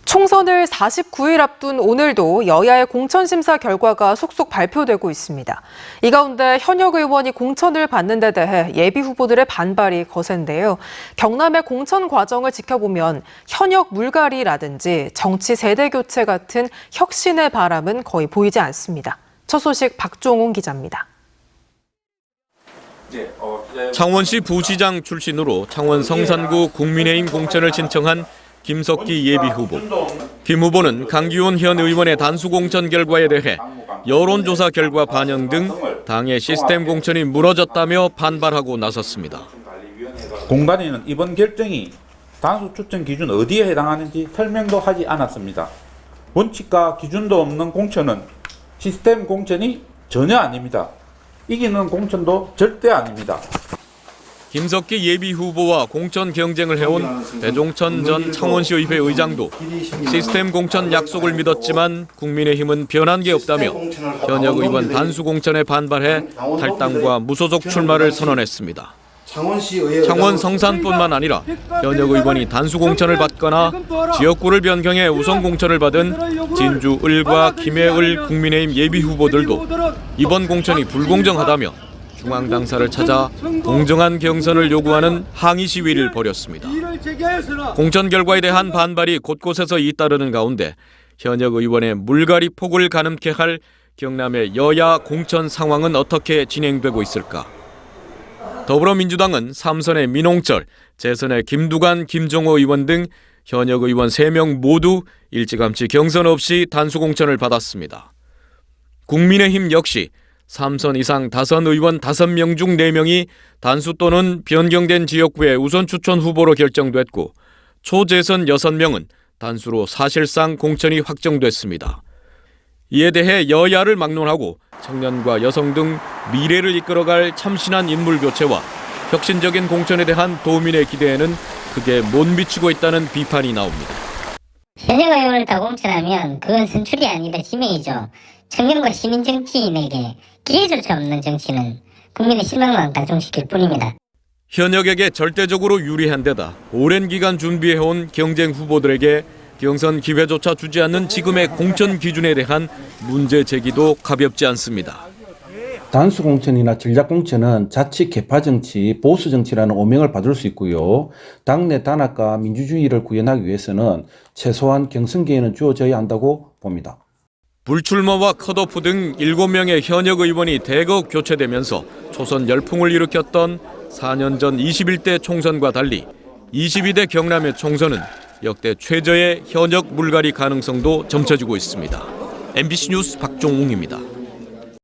총선을 49일 앞둔 오늘도 여야의 공천심사 결과가 속속 발표되고 있습니다. 이 가운데 현역 의원이 공천을 받는 데 대해 예비 후보들의 반발이 거센데요. 경남의 공천 과정을 지켜보면 현역 물갈이라든지 정치 세대 교체 같은 혁신의 바람은 거의 보이지 않습니다. 첫 소식 박종훈 기자입니다. 창원시 부시장 출신으로 창원 성산구 국민의힘 공천을 신청한 김석기 예비 후보. 김 후보는 강기훈 현 의원의 단수 공천 결과에 대해 여론조사 결과 반영 등 당의 시스템 공천이 무너졌다며 반발하고 나섰습니다. 공관위는 이번 결정이 단수 추천 기준 어디에 해당하는지 설명도 하지 않았습니다. 원칙과 기준도 없는 공천은 시스템 공천이 전혀 아닙니다. 이기는 공천도 절대 아닙니다. 김석기 예비 후보와 공천 경쟁을 해온 배종천 전 창원시의회 의장도 시스템 공천 약속을 믿었지만 국민의힘은 변한 게 없다며 현역 의원 단수 공천에 반발해 탈당과 무소속 출마를 선언했습니다. 창원 성산뿐만 아니라 현역 의원이 단수 공천을 받거나 지역구를 변경해 우선 공천을 받은 진주 을과 김해을 국민의힘 예비 후보들도 이번 공천이 불공정하다며 중앙 당사를 찾아 공정한 경선을 요구하는 항의 시위를 벌였습니다. 공천 결과에 대한 반발이 곳곳에서 잇따르는 가운데 현역 의원의 물갈이 폭을 가늠케 할 경남의 여야 공천 상황은 어떻게 진행되고 있을까? 더불어민주당은 3선의 민홍철, 재선의 김두관, 김종호 의원 등 현역 의원 3명 모두 일찌감치 경선 없이 단수 공천을 받았습니다. 국민의힘 역시 3선 이상 다선 의원 5명 중 4명이 단수 또는 변경된 지역구의 우선 추천 후보로 결정됐고 초재선 6명은 단수로 사실상 공천이 확정됐습니다. 이에 대해 여야를 막론하고 청년과 여성 등 미래를 이끌어갈 참신한 인물 교체와 혁신적인 공천에 대한 도민의 기대에는 크게 못 미치고 있다는 비판이 나옵니다. 현역 의원을 다 공천하면 그건 선출이 아니라 지명이죠. 청년과 시민 정치인에게 기회조차 없는 정치는 국민의 실망만 가중시킬 뿐입니다. 현역에게 절대적으로 유리한 데다 오랜 기간 준비해온 경쟁 후보들에게 경선 기회조차 주지 않는 지금의 공천 기준에 대한 문제 제기도 가볍지 않습니다. 단수 공천이나 전략 공천은 자칫 계파 정치, 보수 정치라는 오명을 받을 수 있고요. 당내 단합과 민주주의를 구현하기 위해서는 최소한 경선 기회는 주어져야 한다고 봅니다. 불출마와 컷오프 등 7명의 현역 의원이 대거 교체되면서 초선 열풍을 일으켰던 4년 전 21대 총선과 달리 22대 경남의 총선은 역대 최저의 현역 물갈이 가능성도 점쳐지고 있습니다. MBC 뉴스 박종웅입니다.